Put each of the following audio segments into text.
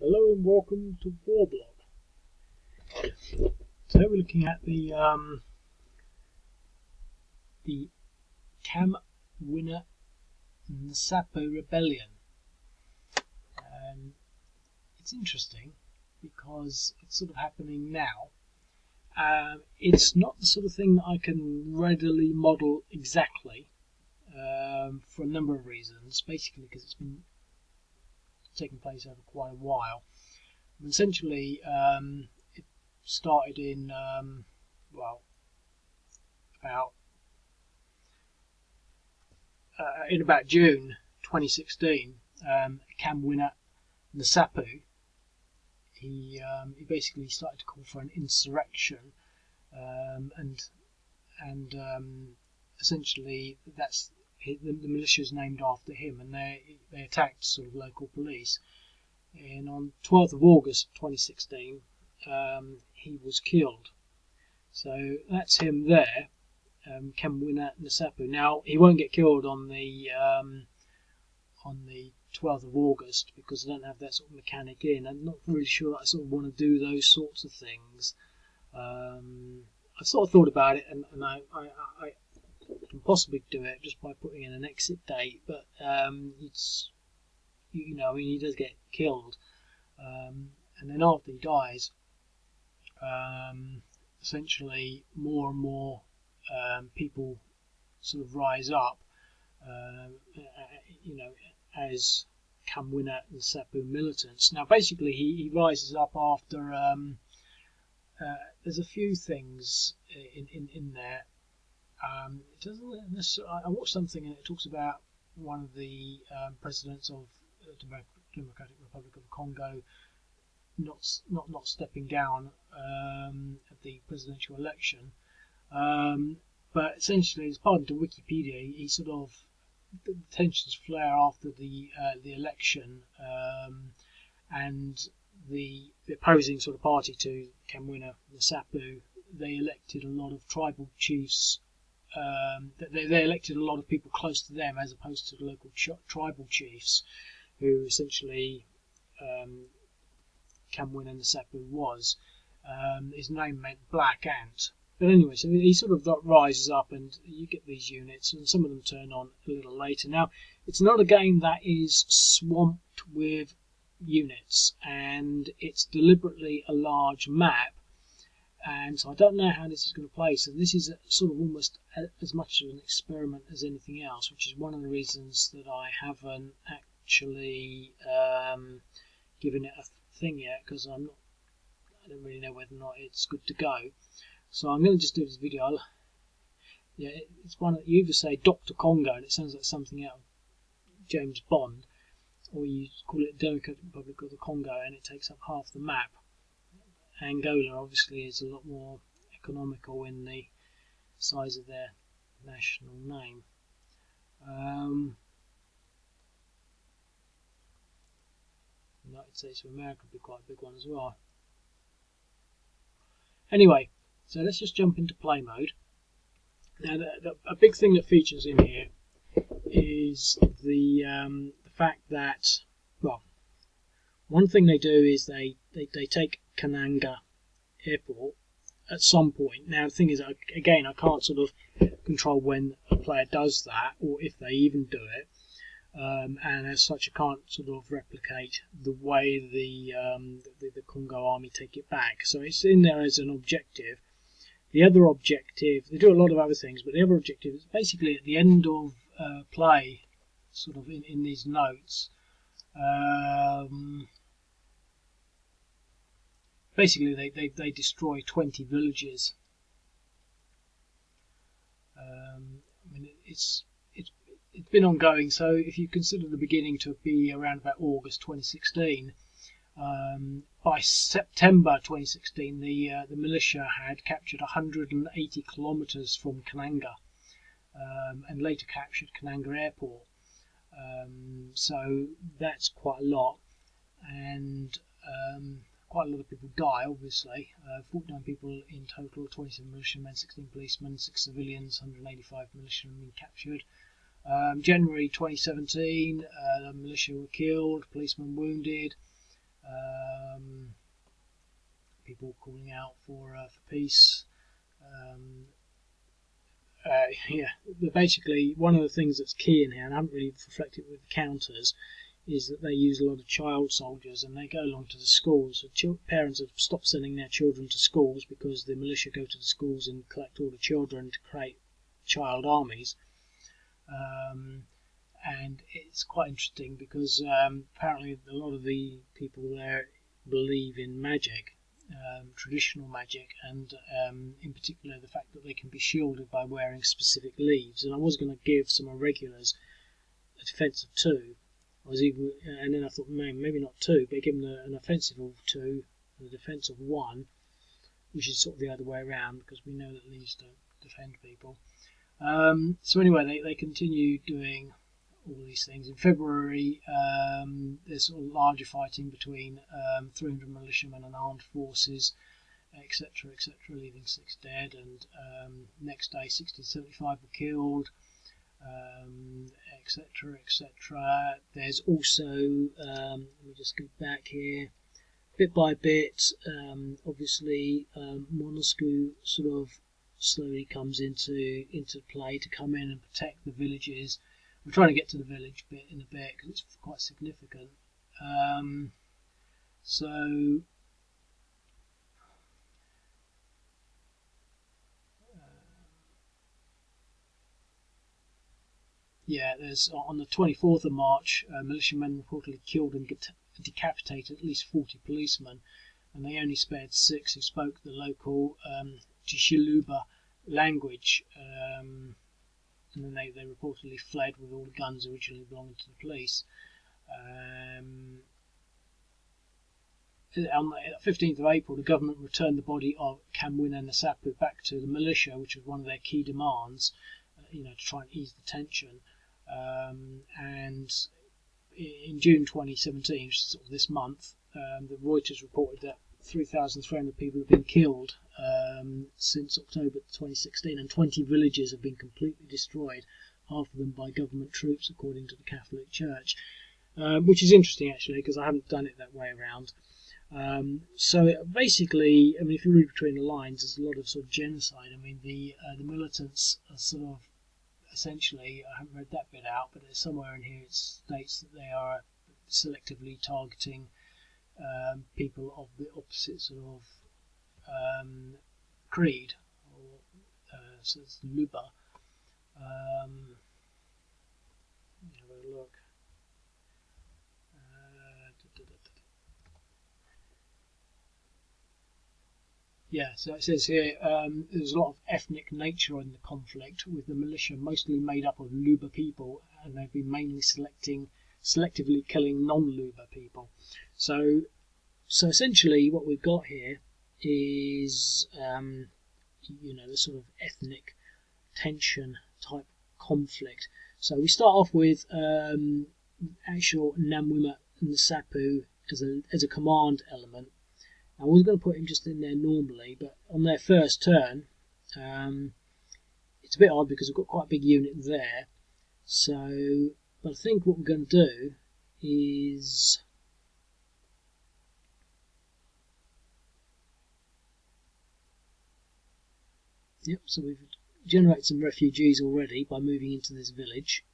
Hello and welcome to Warblog. Today we're looking at the Kamwina Nsapu rebellion. It's interesting because it's sort of happening now. It's not the sort of thing that I can readily model exactly for a number of reasons. Basically because it's been taking place over quite a while. Essentially, it started in about June 2016. Kamwina Nsapu he basically started to call for an insurrection, and essentially the militia is named after him, and they attacked sort of local police. And on 12th of August 2016, he was killed. So that's him there, Kamwina Nsapu. Now he won't get killed on the 12th of August because I don't have that sort of mechanic in. I'm not really sure that I sort of want to do those sorts of things. I sort of thought about it, and I can possibly do it just by putting in an exit date, but it's, he does get killed, and then after he dies, essentially more and more people sort of rise up, as Kamwina Nsapu militants. Now, basically, he rises up after there's a few things in there. It doesn't necessarily. I watched something and it talks about one of the presidents of the Democratic Republic of Congo not stepping down at the presidential election. But essentially, as part of Wikipedia, he sort of the tensions flare after the election, and the opposing sort of party to Kamwina Nsapu, they elected a lot of tribal chiefs. They elected a lot of people close to them as opposed to the local tribal chiefs, who essentially Kamwina Nsapu was. His name meant black ant. But anyway, so he sort of rises up, and you get these units, and some of them turn on a little later. Now, it's not a game that is swamped with units, and it's deliberately a large map, and so I don't know how this is going to play. So this is sort of almost as much of an experiment as anything else, which is one of the reasons that I haven't actually given it a thing yet, because I don't really know whether or not it's good to go. So I'm going to just do this video. It's one that you either say Dr. Congo, and it sounds like something out of James Bond, or you call it Democratic Republic of the Congo, and it takes up half the map. Angola obviously is a lot more economical in the size of their national name. United States of America would be quite a big one as well. Anyway, so let's just jump into play mode. Now, a big thing that features in here is the fact that, well, one thing they do is they take Kananga Airport at some point. Now, the thing is, again, I can't sort of control when a player does that, or if they even do it. And as such, I can't sort of replicate the way the Congo army take it back. So it's in there as an objective. The other objective, they do a lot of other things, but the other objective is basically at the end of play, sort of in these notes. Basically, they destroy 20 villages. It's been ongoing, so if you consider the beginning to be around about August 2016, by September 2016 the militia had captured 180 kilometres from Kananga, and later captured Kananga Airport. So that's quite a lot, and quite a lot of people die, obviously. 49 people in total, 27 militiamen, 16 policemen, 6 civilians, 185 militiamen captured. January 2017, the militia were killed, policemen wounded. people calling out for peace. Yeah, but basically one of the things that's key in here, and I haven't really reflected with the counters, is that they use a lot of child soldiers, and they go along to the schools. So parents have stopped sending their children to schools because the militia go to the schools and collect all the children to create child armies. And it's quite interesting because apparently a lot of the people there believe in magic, traditional magic, and in particular the fact that they can be shielded by wearing specific leaves. And I was going to give some irregulars a defence of 2. And then I thought, maybe not 2, but give them an offensive of 2 and a defence of 1, which is sort of the other way around because we know that leaves don't defend people. So anyway, they continue doing all these things. In February, there's sort of larger fighting between 300 militiamen and armed forces, etc., etc., leaving 6 dead. And next day, 1675 were killed, etc., etc. There's also, let me just go back here, bit by bit, obviously, MONUSCO sort of slowly comes into play to come in and protect the villages. We're trying to get to the village bit in a bit because it's quite significant. Yeah, there's on the 24th of March, militiamen reportedly killed and decapitated at least 40 policemen, and they only spared 6 who spoke the local Bajila language. And then they reportedly fled with all the guns originally belonging to the police. On the 15th of April, the government returned the body of Kamwina Nsapu back to the militia, which was one of their key demands, to try and ease the tension. And in June 2017, which is sort of this month, the Reuters reported that 3,300 people have been killed since October 2016, and 20 villages have been completely destroyed, half of them by government troops, according to the Catholic Church, which is interesting actually because I haven't done it that way around. So basically, I mean, if you read between the lines, there's a lot of sort of genocide. I mean, the militants are sort of essentially, I haven't read that bit out, but there's somewhere in here it states that they are selectively targeting people of the opposite sort of creed, or so it's Luba. Have a look. Yeah, so it says here there's a lot of ethnic nature in the conflict, with the militia mostly made up of Luba people, and they've been mainly selectively killing non-Luba people. So essentially what we've got here is the sort of ethnic tension type conflict. So we start off with actual Kamwina Nsapu as a command element. I was going to put him just in there normally, but on their first turn, it's a bit odd because we've got quite a big unit there. So, but I think what we're going to do is so we've generated some refugees already by moving into this village.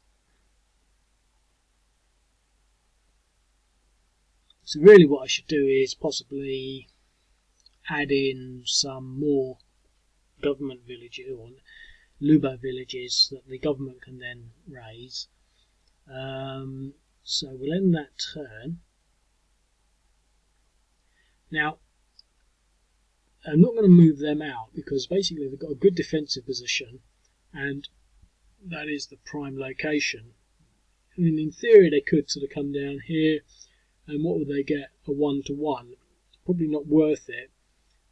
So really what I should do is possibly add in some more government villages or Luba villages that the government can then raise. So we'll end that turn. Now, I'm not going to move them out because basically they've got a good defensive position, and that is the prime location. I mean, in theory they could sort of come down here, and what would they get? A 1-to-1. Probably not worth it.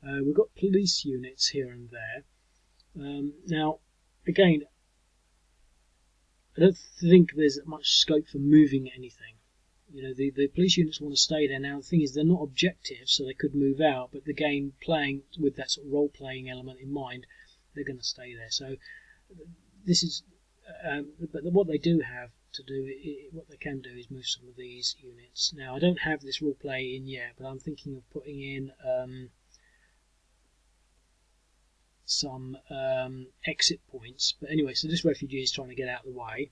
We've got police units here and there. Now, again, I don't think there's much scope for moving anything. The police units want to stay there. Now, the thing is, they're not objective, so they could move out, but the game playing with that sort of role-playing element in mind, they're going to stay there. So this is, but what they do have to do, what they can do is move some of these units. Now I don't have this rule play in yet, but I'm thinking of putting in some exit points. But anyway, so this refugee is trying to get out of the way.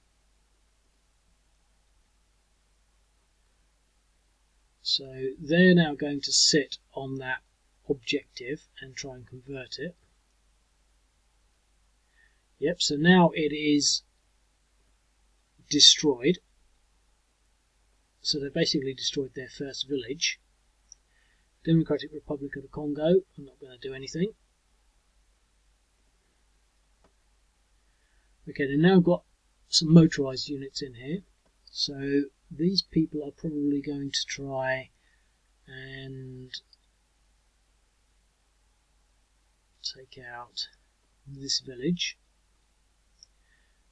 So they're now going to sit on that objective and try and convert it. Yep, so now it is destroyed. So they basically destroyed their first village. Democratic Republic of the Congo, I'm not going to do anything. Okay, they've now got some motorised units in here. So these people are probably going to try and take out this village.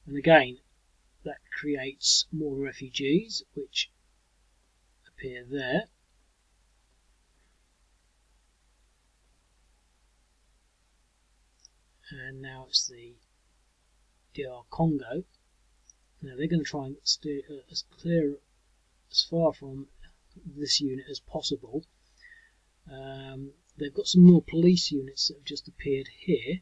And again, that creates more refugees, which appear there. And now it's the DR Congo. Now they're going to try and steer as far from this unit as possible. They've got some more police units that have just appeared here.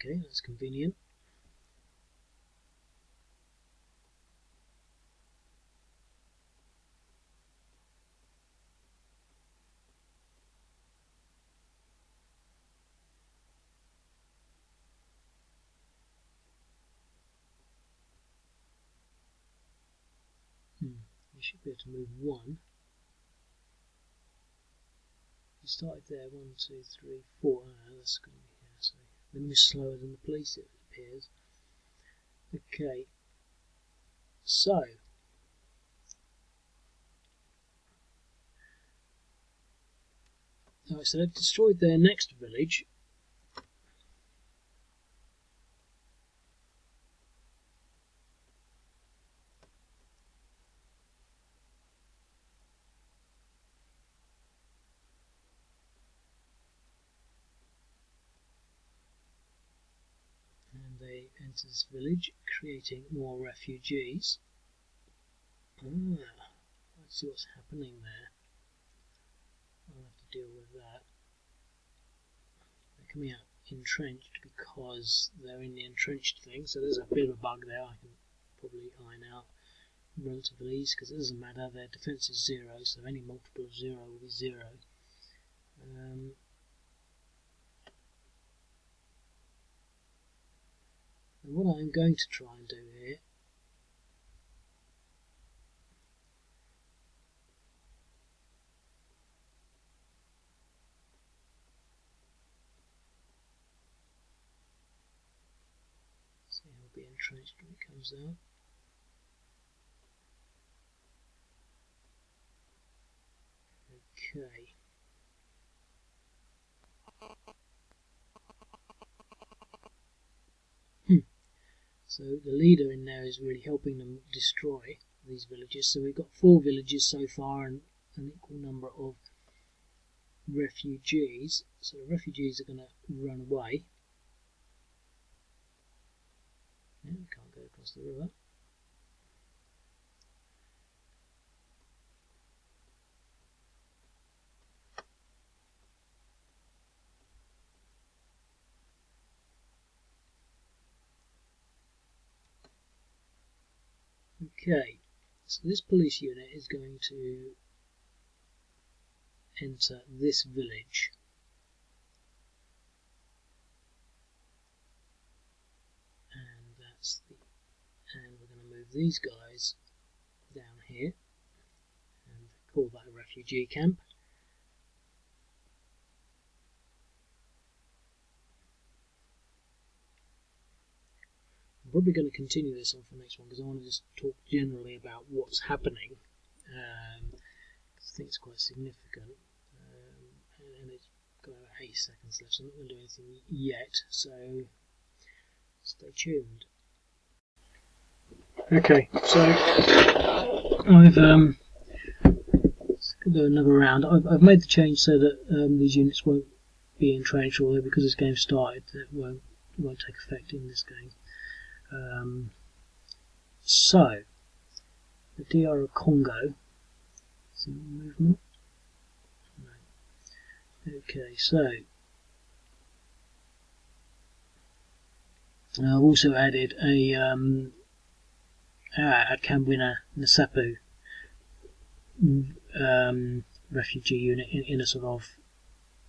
Okay, that's convenient. You should be able to move one. You started there, 1, 2, 3, 4. That's going to be here. So they move slower than the police, it appears. Okay, so alright, so they've destroyed their next village. And they enter this village, creating more refugees. Let's see what's happening there. I'll have to deal with that. They're coming out entrenched because they're in the entrenched thing, so there's a bit of a bug there I can probably iron out relatively easy, because it doesn't matter, their defense is 0, so any multiple of 0 will be 0. And what I'm going to try and do here see, he'll be entrenched when it comes out. Okay. So the leader in there is really helping them destroy these villages. So we've got 4 villages so far and an equal number of refugees. So the refugees are going to run away. Yeah, we can't go across the river. Okay, so this police unit is going to enter this village. And we're going to move these guys down here and call that a refugee camp. I'm probably going to continue this on for the next one because I want to just talk generally about what's happening. I think it's quite significant, and it's got 8 seconds left, so I'm not going to do anything yet, so stay tuned. Okay, so I've going to do another round. I've made the change so that these units won't be entrenched, although because this game started, it won't take effect in this game. So the DR Congo. Is there movement? No. Okay, so I've also added a Kamwina Nsapu refugee unit in a sort of,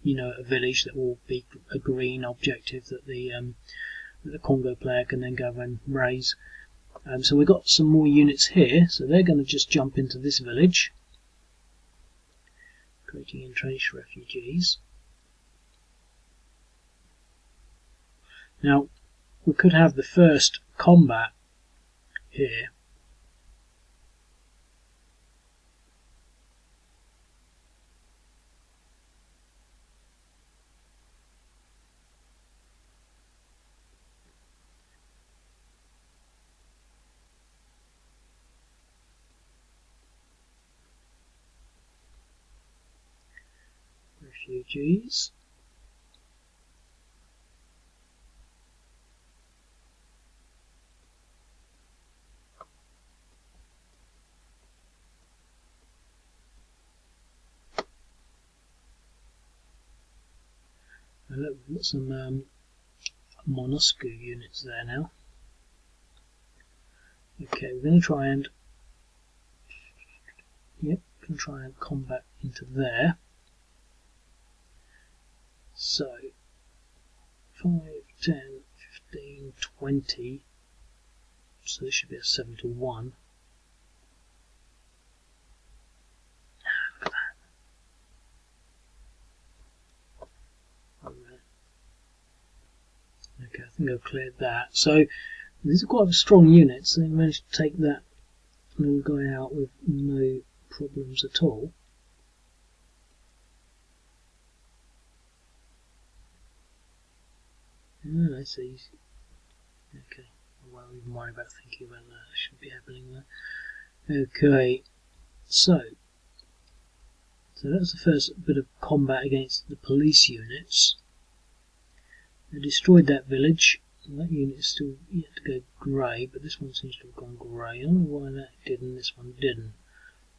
a village that will be a green objective that the Congo player can then go and raise. So we've got some more units here, so they're going to just jump into this village, creating entrenched refugees. Now, we could have the first combat here. Refugees. And look, we've got some MONUSCO units there now. Okay, we're going to try and combat into there. So 5, 10, 15, 20. So this should be a 7 to 1. Look at that. Okay, I think I've cleared that. So these are quite strong units. They managed to take that little guy out with no problems at all. Oh, I see. Okay, I won't even worry about thinking about that. It shouldn't be happening there. Okay, so that's the first bit of combat against the police units. They destroyed that village. That unit is still yet to go grey, but this one seems to have gone grey. I don't know why that did and this one didn't.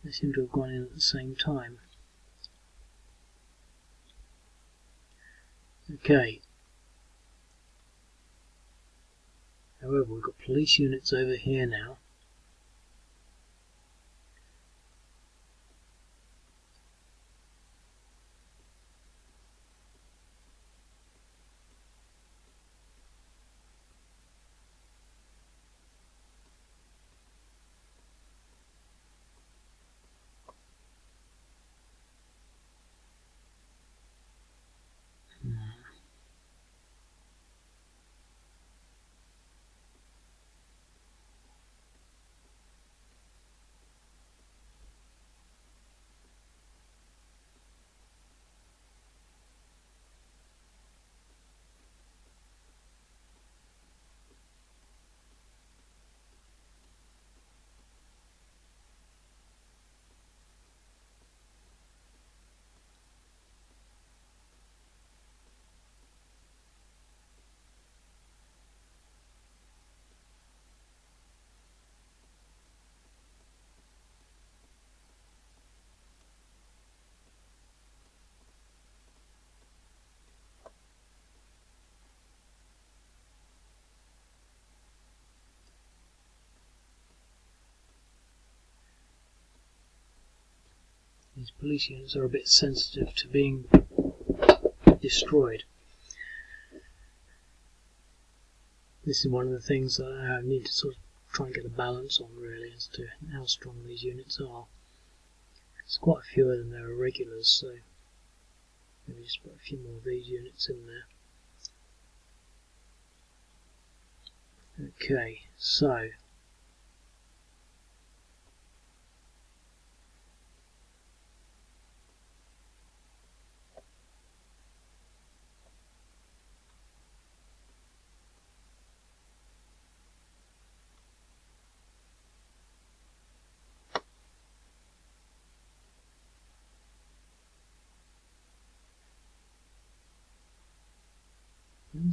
They seem to have gone in at the same time. Okay. However, we've got police units over here now. These police units are a bit sensitive to being destroyed. This is one of the things that I need to sort of try and get a balance on, really, as to how strong these units are. There's quite a few of them that are irregulars, so maybe just put a few more of these units in there. Okay, so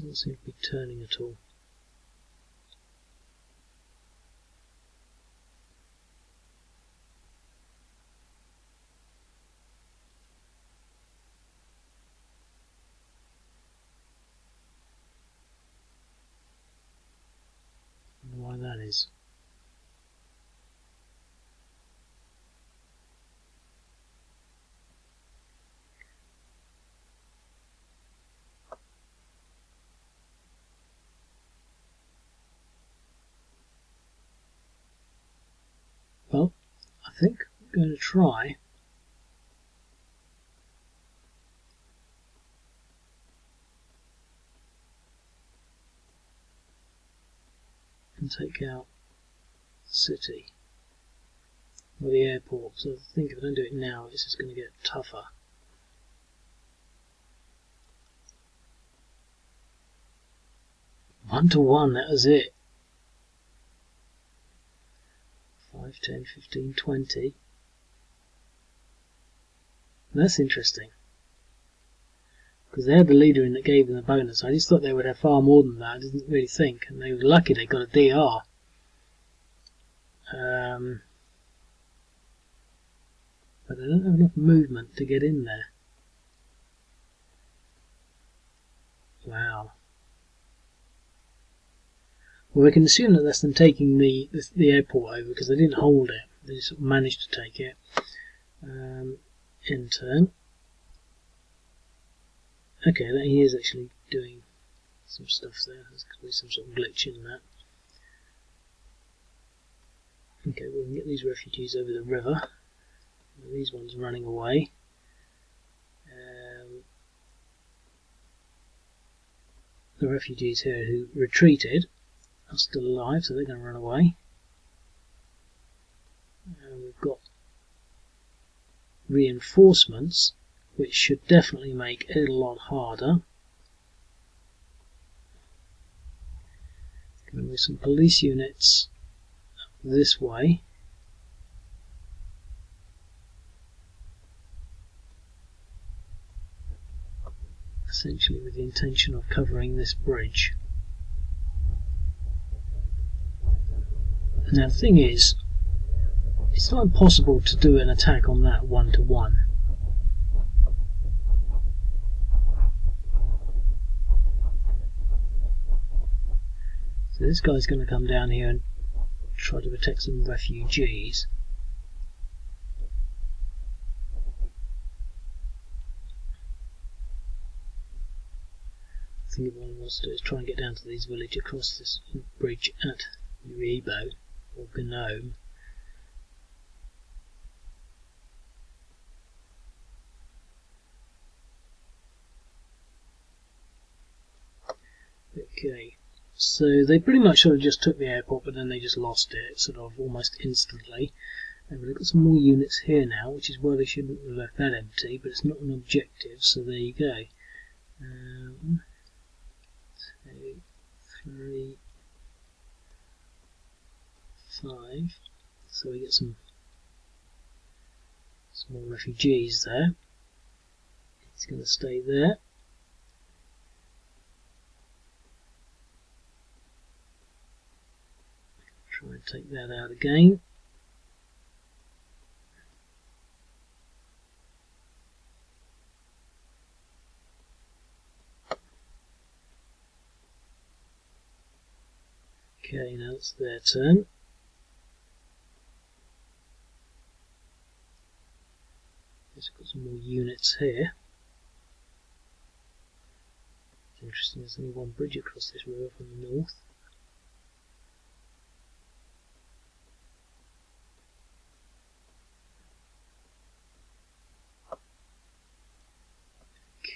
Doesn't seem to be turning at all. I wonder why that is. Well, I think I'm going to try and take out the city or the airport. So I think if I don't do it now, it's just going to get tougher. One to one, that was it. 5, 10, 15, 20. That's interesting. Because they had the leader in that gave them the bonus. I just thought they would have far more than that. I didn't really think. And they were lucky they got a DR. But they don't have enough movement to get in there. Wow. Well, we can assume that that's them taking the airport over because they didn't hold it. They just managed to take it. In turn. Okay, that he is actually doing some stuff there. There's going to be some sort of glitch in that. Okay, we can get these refugees over the river. These ones running away. The refugees here who retreated are still alive, so they're going to run away. We've got reinforcements, which should definitely make it a lot harder. Going to move some police units this way. Essentially with the intention of covering this bridge. Now the thing is, it's not impossible to do an attack on that one-to-one. So this guy's going to come down here and try to protect some refugees. I think what he wants to do is try and get down to these villages across this bridge at Uribo or Gnome. Okay, so they pretty much sort of just took the airport, but then they just lost it sort of almost instantly. And we've got some more units here now, which is why they shouldn't have left that empty, but it's not an objective, so there you go. 2, 3, 5. So we get some more refugees there. It's going to stay there. Try and take that out again. Okay, now it's their turn. It's got some more units here. It's interesting, there's only one bridge across this river from the north.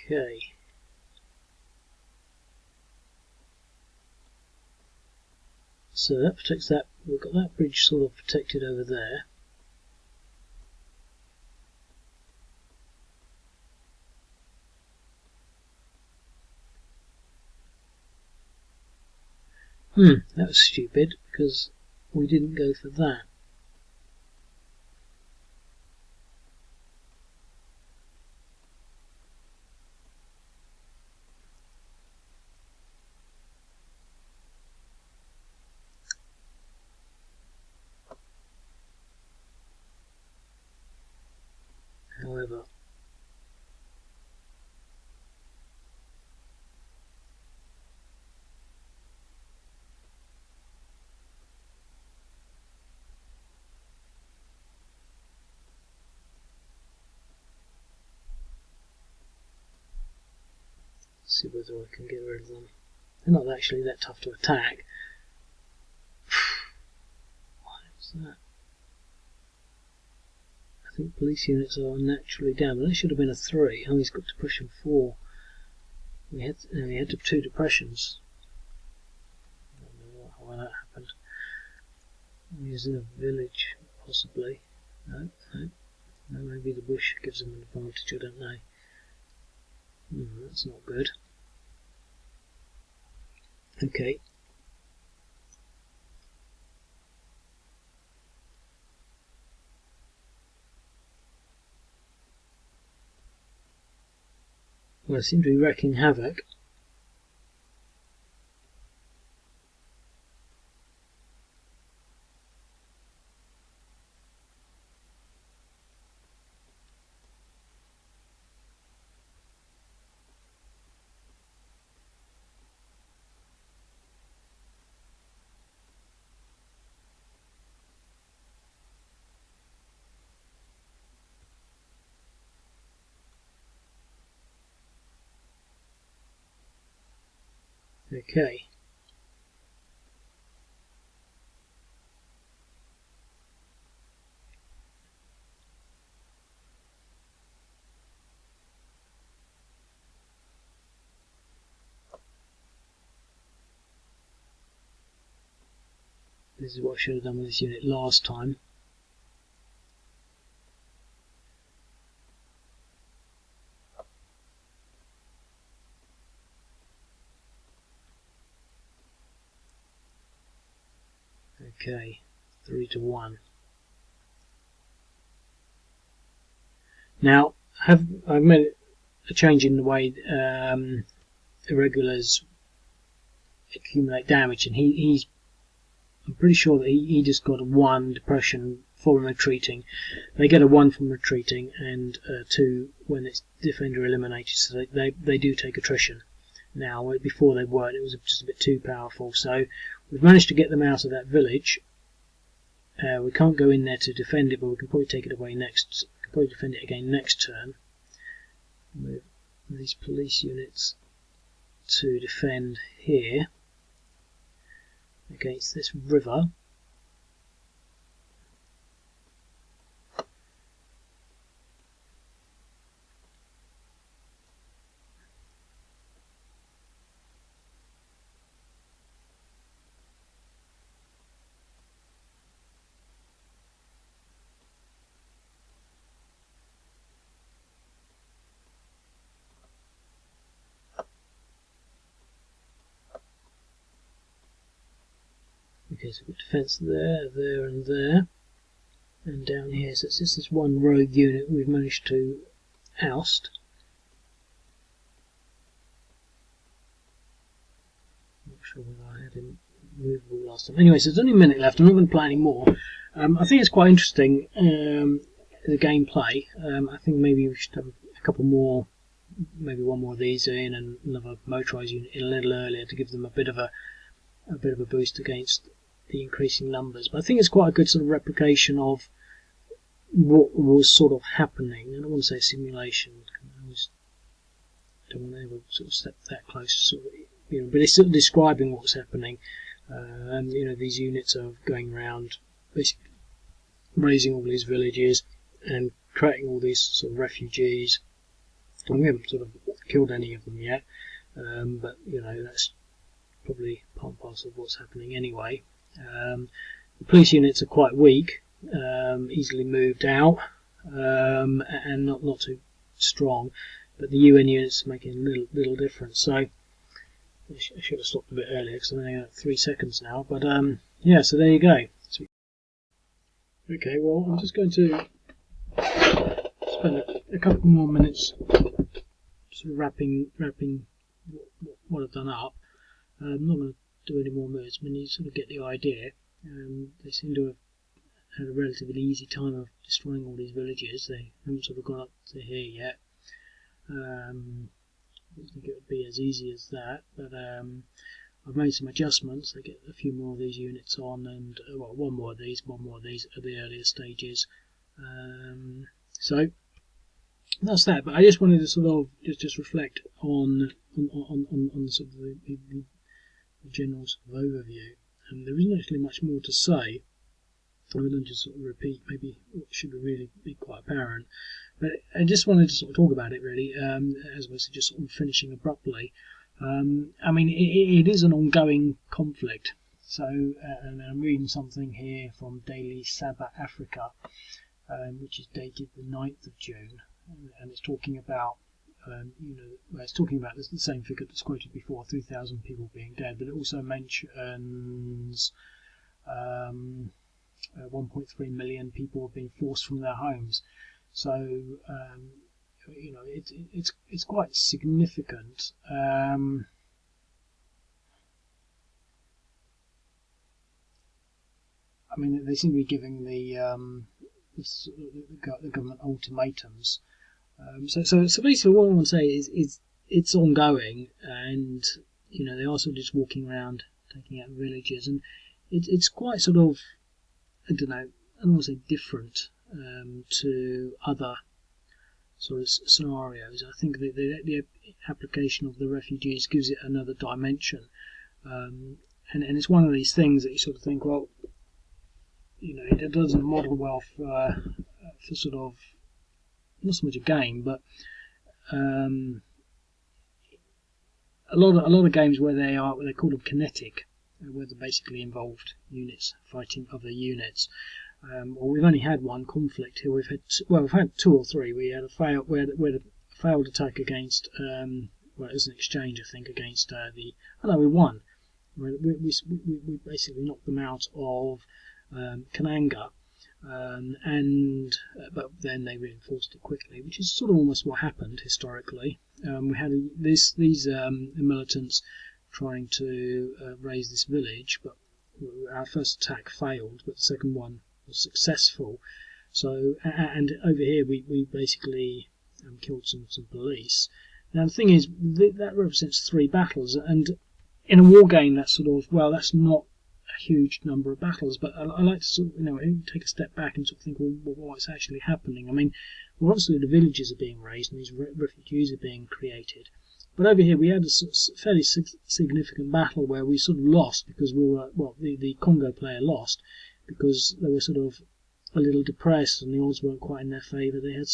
Okay. So that protects that. We've got that bridge sort of protected over there. That was stupid because we didn't go for that. Let's see whether I can get rid of them. They're not actually that tough to attack. Why is that? I think police units are naturally down, but that should have been a 3. Oh, he's got to push him 4. We had 2 depressions. I don't know why that happened. I'm using a village, possibly. No, maybe the bush gives them an advantage, I don't know. That's not good. Okay. Well, I seem to be wreaking havoc. Okay. This is what I should have done with this unit last time. Okay, 3-1. Now, I've made a change in the way irregulars accumulate damage, and I'm pretty sure that he just got a 1 depression from retreating. They get a 1 from retreating, and 2 when it's defender eliminated, so they do take attrition. Now, before they weren't, it was just a bit too powerful, so we've managed to get them out of that village. We can't go in there to defend it, but we can probably take it away next. We can probably defend it again next turn. Move these police units to defend here against this river. Okay, so we've got defence there, there and there, and down here, so it's just this one rogue unit we've managed to oust. Not sure whether I had him movable last time. Anyway, so there's only a minute left. I'm not going to play any more. I think it's quite interesting, the gameplay. I think maybe we should have a couple more, maybe one more of these in, and another motorised unit in a little earlier to give them a bit of a boost against the increasing numbers. But I think it's quite a good sort of replication of what was sort of happening. I don't want to say simulation. I don't want to ever sort of step that close, sort of, but it's sort of describing what's happening. These units are going around, basically raising all these villages and creating all these sort of refugees. And we haven't sort of killed any of them yet, but that's probably part and parcel of what's happening anyway. The police units are quite weak, easily moved out, and not too strong, but the UN units are making a little difference. So I should have stopped a bit earlier because I'm only at 3 seconds now. But yeah, so there you go. Okay, well, I'm just going to spend a couple more minutes sort of wrapping what I've done up. I'm not going to do any more moves. I mean, you sort of get the idea. They seem to have had a relatively easy time of destroying all these villages. They haven't sort of gone up to here yet. I don't think it would be as easy as that, but I've made some adjustments. I get a few more of these units on, and one more of these at the earlier stages. So that's that. But I just wanted to sort of just reflect on sort of the general sort of overview. And there isn't actually much more to say. I will just sort of repeat maybe what should really be quite apparent. But I just wanted to sort of talk about it really, as opposed to just sort of finishing abruptly. I mean, it is an ongoing conflict. So, and I'm reading something here from Daily Sabah Africa, which is dated the 9th of June, and it's talking about, it's talking about the same figure that's quoted before, 3,000 people being dead, but it also mentions 1.3 million people have been forced from their homes. So, it's quite significant. I mean, they seem to be giving the government ultimatums. So basically, what I want to say is it's ongoing, and they are sort of just walking around taking out villages, and it's quite sort of, I don't want to say different to other sort of scenarios. I think the application of the refugees gives it another dimension, and it's one of these things that you sort of think, well, it doesn't model well for sort of not so much a game, but a lot of games where they call them kinetic, where they're basically involved units fighting other units. Well, we've only had one conflict here. We've had two or three. We had a failed attack against it was an exchange, I think, against we won. We basically knocked them out of Kananga, but then they reinforced it quickly, which is sort of almost what happened historically. We had these militants trying to raise this village, but our first attack failed, but the second one was successful. So, and over here we basically killed some police. Now the thing is, that represents 3 battles, and in a war game that's sort of, well, that's not a huge number of battles, but I like to sort of, take a step back and sort of think, well, what's actually happening? I mean, well, obviously the villages are being raised and these refugees are being created. But over here we had a fairly significant battle where we sort of lost because the Congo player lost because they were sort of a little depressed and the odds weren't quite in their favour. They had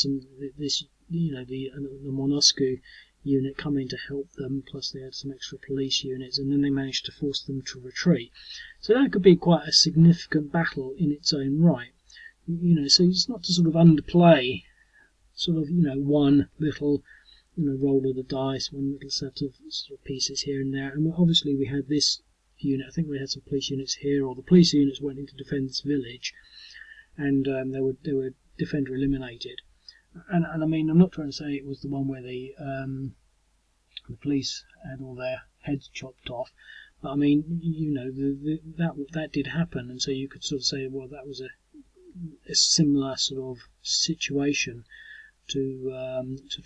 the MONUSCO unit come in to help them, plus they had some extra police units, and then they managed to force them to retreat. So that could be quite a significant battle in its own right. So it's not to sort of underplay sort of, one little roll of the dice, one little set of sort of pieces here and there. And obviously we had this unit, I think we had some police units here, or the police units went in to defend this village, and they were defender eliminated. And I mean, I'm not trying to say it was the one where the police had all their heads chopped off, but I mean, that did happen, and so you could sort of say, well, that was a similar sort of situation to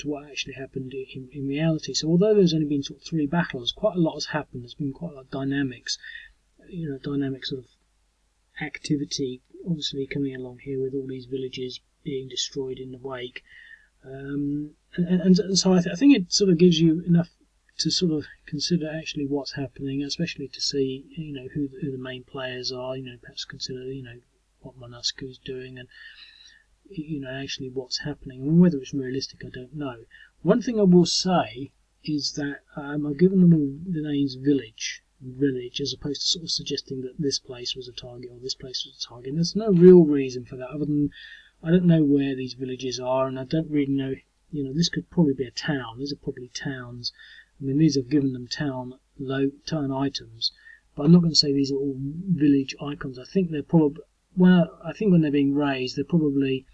what actually happened in reality. So although there's only been sort of 3 battles, quite a lot has happened. There's been quite a lot of dynamics, dynamic sort of activity, obviously coming along here with all these villages being destroyed in the wake. And so I think it sort of gives you enough to sort of consider actually what's happening, especially to see who the main players are. Perhaps consider what MONUSCO is doing, and actually what's happening. I mean, whether it's realistic, I don't know. One thing I will say is that I've given them all the names village, as opposed to sort of suggesting that this place was a target or this place was a target. And there's no real reason for that, other than I don't know where these villages are, and I don't really know. This could probably be a town. These are probably towns. I mean, these have given them town items, but I'm not going to say these are all village icons. I think they're probably, I think when they're being raised, they're probably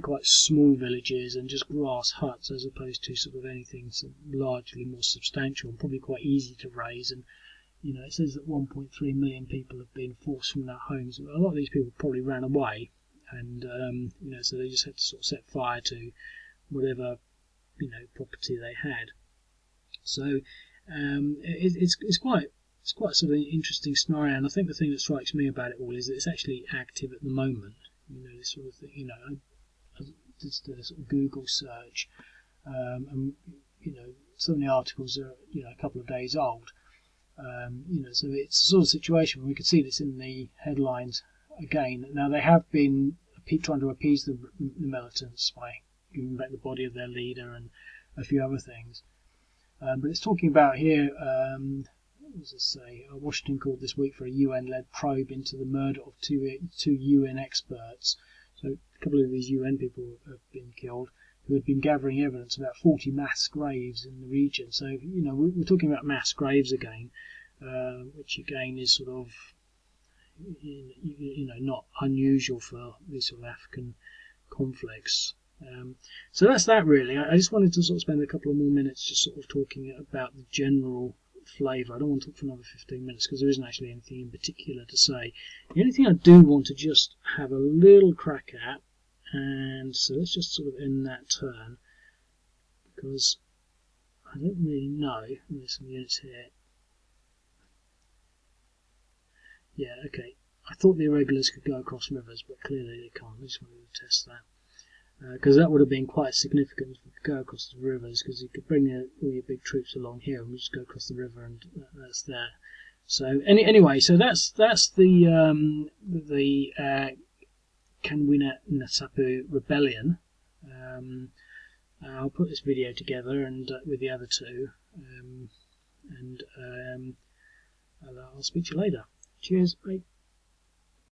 quite small villages and just grass huts, as opposed to sort of anything largely more substantial and probably quite easy to raise. And it says that 1.3 million people have been forced from their homes. A lot of these people probably ran away, and so they just had to sort of set fire to whatever property they had. So it's quite sort of an interesting scenario, and I think the thing that strikes me about it all is that it's actually active at the moment. This sort of thing. just did a sort of Google search, and some of the articles are a couple of days old. So it's the sort of situation where we could see this in the headlines again. Now they have been trying to appease the militants by giving back the body of their leader and a few other things. But it's talking about here, what does it say? Washington called this week for a UN-led probe into the murder of two UN experts. So a couple of these UN people have been killed, who had been gathering evidence about 40 mass graves in the region. So, we're talking about mass graves again, which again is sort of, not unusual for these sort of African conflicts. So that's that really. I just wanted to sort of spend a couple of more minutes just sort of talking about the general flavour. I don't want to talk for another 15 minutes because there isn't actually anything in particular to say. The only thing I do want to just have a little crack at, and so let's just sort of end that turn, because I don't really know. There's some units here. Yeah, okay. I thought the irregulars could go across rivers, but clearly they can't. I just wanted to test that. Because that would have been quite significant if we could go across the rivers, because you could bring all your big troops along here and we just go across the river, and that's there. So anyway, so that's the Kamwina Nsapu rebellion. I'll put this video together and with the other two, and I'll speak to you later. Cheers, bye.